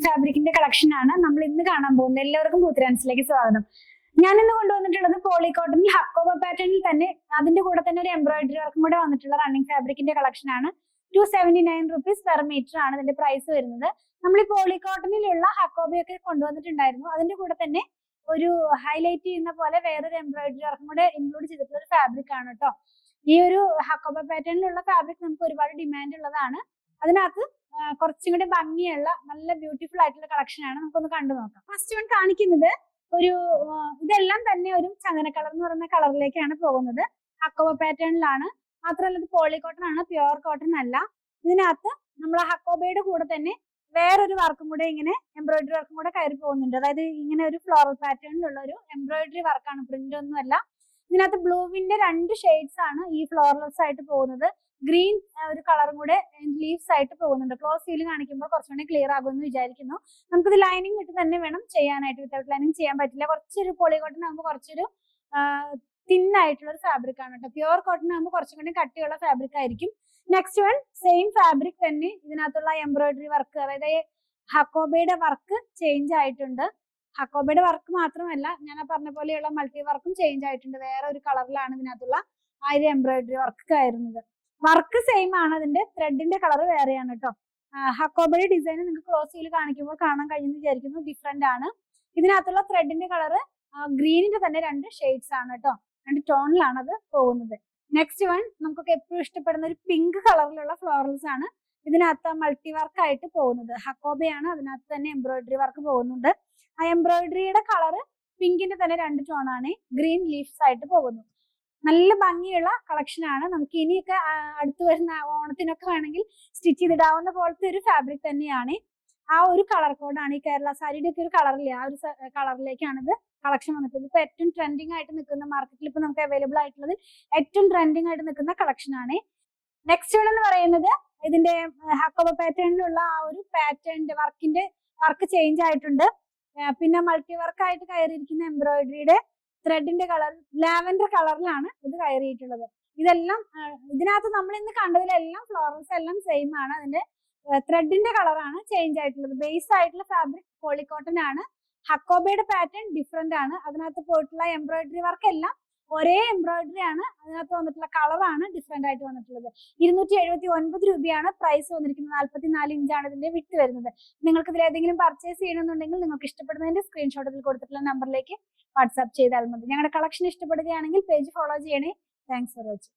ഫാബ്രിക്കിന്റെ collection ആണ് നമ്മൾ ഇന്ന് കാണാൻ പോകുന്നത്. എല്ലാവർക്കും പൂത്തിരാൻസിലേക്ക് സ്വാഗതം. ഞാൻ ഇന്ന് കൊണ്ടുവന്നിട്ടുള്ളത് പോളികോട്ടണിൽ ഹക്കോബ പാറ്റേണിൽ തന്നെ അതിന്റെ കൂടെ തന്നെ ഒരു എംബ്രോയിഡറി വർക്കും കൂടെ വന്നിട്ടുള്ള റണ്ണിങ് ഫാബ്രിക്കിന്റെ കളക്ഷൻ ആണ്. 279 rupees പെർ മീറ്റർ ആണ് ഇതിന്റെ പ്രൈസ് വരുന്നത്. നമ്മൾ ഈ പോളികോട്ടണിലുള്ള ഹക്കോബയൊക്കെ കൊണ്ടുവന്നിട്ടുണ്ടായിരുന്നു. അതിന്റെ കൂടെ തന്നെ ഒരു ഹൈലൈറ്റ് ചെയ്യുന്ന പോലെ വേറൊരു എംബ്രോയിഡറി വർക്കും കൂടെ ഇൻക്ലൂഡ് ചെയ്തിട്ടുള്ള ഒരു ഫാബ്രിക് ആണ് കേട്ടോ. ഈ ഒരു ഹക്കോബ പാറ്റേണിലുള്ള ഫാബ്രിക് നമുക്ക് ഒരുപാട് ഡിമാൻഡ് ഉള്ളതാണ്. അതിനകത്ത് കുറച്ചും കൂടി ഭംഗിയുള്ള നല്ല ബ്യൂട്ടിഫുൾ ആയിട്ടുള്ള കളക്ഷൻ ആണ്. നമുക്കൊന്ന് കണ്ടു നോക്കാം. ഫസ്റ്റ് വൺ കാണിക്കുന്നത് ഒരു ഇതെല്ലാം തന്നെ ഒരു ചന്ദന കളർ എന്ന് പറയുന്ന കളറിലേക്കാണ് പോകുന്നത്. ഹക്കോബ പാറ്റേണിലാണ്. മാത്രമല്ല ഇത് പോളികോട്ടൺ ആണ്, പ്യുവർ കോട്ടൺ അല്ല. ഇതിനകത്ത് നമ്മൾ ഹക്കോബയുടെ കൂടെ തന്നെ വേറൊരു വർക്കും കൂടെ ഇങ്ങനെ എംബ്രോയിഡറി വർക്കും കൂടെ കയറി പോകുന്നുണ്ട്. അതായത് ഇങ്ങനെ ഒരു ഫ്ലോറൽ പാറ്റേണിലുള്ള ഒരു എംബ്രോയിഡറി വർക്കാണ്, പ്രിന്റ് ഒന്നും അല്ല. ഇതിനകത്ത് ബ്ലൂവിന്റെ 2 ഷെയ്ഡ്സ് ആണ് ഈ ഫ്ലോറൽസ് ആയിട്ട് പോകുന്നത്. ഗ്രീൻ ഒരു കളറും കൂടെ ലീവ്സ് ആയിട്ട് പോകുന്നുണ്ട്. ക്ലോസ് സീൽ കാണിക്കുമ്പോൾ കുറച്ചുകൂടി ക്ലിയർ ആകുമെന്ന് വിചാരിക്കുന്നു. നമുക്കിത് ലൈനിങ് ഇട്ട് തന്നെ വേണം ചെയ്യാനായിട്ട്. വിത്തൗട്ട് ലൈനിങ് ചെയ്യാൻ പറ്റില്ല. കുറച്ചൊരു പോളികോട്ടൺ ആകുമ്പോൾ കുറച്ചൊരു തിൻ ആയിട്ടുള്ള ഒരു ഫാബ്രിക് ആണ് കേട്ടോ. പ്യുവർ കോട്ടൺ ആകുമ്പോൾ കുറച്ചും കൂടി കട്ടിയുള്ള ഫാബ്രിക് ആയിരിക്കും. നെക്സ്റ്റ് വൺ സെയിം ഫാബ്രിക് തന്നെ. ഇതിനകത്തുള്ള എംബ്രോയിഡറി വർക്ക്, അതായത് ഹക്കോബയുടെ വർക്ക് ചേഞ്ച് ആയിട്ടുണ്ട്. ഹക്കോബയുടെ വർക്ക് മാത്രമല്ല, ഞാൻ പറഞ്ഞ പോലെയുള്ള മൾട്ടി വർക്കും ചേഞ്ച് ആയിട്ടുണ്ട്. വേറെ ഒരു കളറിലാണ് ഇതിനകത്തുള്ള ആ ഒരു എംബ്രോയിഡറി വർക്ക് കയറുന്നത്. വർക്ക് സെയിം ആണ്, അതിന്റെ ത്രെഡിന്റെ കളർ വേറെയാണ് കേട്ടോ. ഹക്കോബയുടെ ഡിസൈൻ നിങ്ങൾക്ക് ക്ലോസ് ചെയ്ത് കാണിക്കുമ്പോൾ കാണാൻ കഴിയുമെന്ന് വിചാരിക്കുന്നു. ഡിഫറെന്റ് ആണ്. ഇതിനകത്തുള്ള ത്രെഡിന്റെ കളർ ഗ്രീനിന്റെ തന്നെ 2 ഷെയ്ഡ്സ് ആണ് കേട്ടോ. 2 ടോണിലാണ് അത് പോകുന്നത്. നെക്സ്റ്റ് വൺ നമുക്കൊക്കെ എപ്പോഴും ഇഷ്ടപ്പെടുന്ന ഒരു പിങ്ക് കളറിലുള്ള ഫ്ലോറൽസ് ആണ്. ഇതിനകത്ത് മൾട്ടി വർക്ക് ആയിട്ട് പോകുന്നത്. ഹക്കോബയാണ്, അതിനകത്ത് തന്നെ എംബ്രോയിഡറി വർക്ക് പോകുന്നുണ്ട്. ആ എംബ്രോയിഡറിയുടെ കളർ പിങ്കിന്റെ തന്നെ 2 ടോണാണ്. ഗ്രീൻ ലീഫ്സ് ആയിട്ട് പോകുന്നു. നല്ല ഭംഗിയുള്ള കളക്ഷൻ ആണ്. നമുക്ക് ഇനിയൊക്കെ അടുത്ത് വരുന്ന ഓണത്തിനൊക്കെ വേണമെങ്കിൽ സ്റ്റിച്ച് ചെയ്തിടാവുന്ന പോലത്തെ ഒരു ഫാബ്രിക് തന്നെയാണ്. ആ ഒരു കളർ കോഡാണ് ഈ കേരള സാരിയുടെ ഒക്കെ ഒരു കളറില്ലേ, ആ ഒരു കളറിലേക്കാണ് ഇത് കളക്ഷൻ വന്നിട്ടുള്ളത്. ഇപ്പൊ ഏറ്റവും ട്രെൻഡിങ് ആയിട്ട് നിൽക്കുന്ന മാർക്കറ്റിൽ ഇപ്പൊ നമുക്ക് അവൈലബിൾ ആയിട്ടുള്ളത് ഏറ്റവും ട്രെൻഡിങ് ആയിട്ട് നിൽക്കുന്ന കളക്ഷൻ ആണ്. നെക്സ്റ്റ് വൺ എന്ന് പറയുന്നത് ഇതിന്റെ ഹക്കോബ പാറ്റേണിലുള്ള ആ ഒരു പാറ്റേണിന്റെ വർക്ക് ചേഞ്ച് ആയിട്ടുണ്ട്. പിന്നെ മൾട്ടി വർക്ക് ആയിട്ട് കയറിയിരിക്കുന്ന എംബ്രോയിഡറിയുടെ ത്രെഡിന്റെ കളർ ലാവൻഡർ കളറിലാണ് ഇത് കയറിയിട്ടുള്ളത്. ഇതെല്ലാം ഇതിനകത്ത് നമ്മൾ ഇന്ന് കണ്ടതിലെല്ലാം ഫ്ലോറൽസ് എല്ലാം സെയിം ആണ്. അതിന്റെ ത്രെഡിന്റെ കളറാണ് ചേഞ്ച് ആയിട്ടുള്ളത്. ബേസ് ആയിട്ടുള്ള ഫാബ്രിക് പോളികോട്ടൺ ആണ്. ഹക്കോബയുടെ പാറ്റേൺ ഡിഫറെന്റ് ആണ്. അതിനകത്ത് പോയിട്ടുള്ള എംബ്രോയിഡറി വർക്ക് എല്ലാം ഒരേ എംബ്രോയിഡറി ആണ്. അതിനകത്ത് വന്നിട്ടുള്ള കളറാണ് ഡിഫറെന്റ് ആയിട്ട് വന്നിട്ടുള്ളത്. 279 രൂപയാണ് പ്രൈസ് വന്നിരിക്കുന്നത്. 44 ഇഞ്ചാണ് ഇതിന്റെ വിട്ട് വരുന്നത്. നിങ്ങൾക്ക് ഇതിൽ ഏതെങ്കിലും പർച്ചേസ് ചെയ്യണമെന്നുണ്ടെങ്കിൽ നിങ്ങൾക്ക് ഇഷ്ടപ്പെടുന്നതിന്റെ സ്ക്രീൻഷോട്ട് ഇതിൽ കൊടുത്തിട്ടുള്ള നമ്പറിലേക്ക് വാട്സ്ആപ്പ് ചെയ്താൽ മതി. ഞങ്ങളുടെ കളക്ഷൻ ഇഷ്ടപ്പെടുകയാണെങ്കിൽ പേജ് ഫോളോ ചെയ്യണേ. Thanks for watching.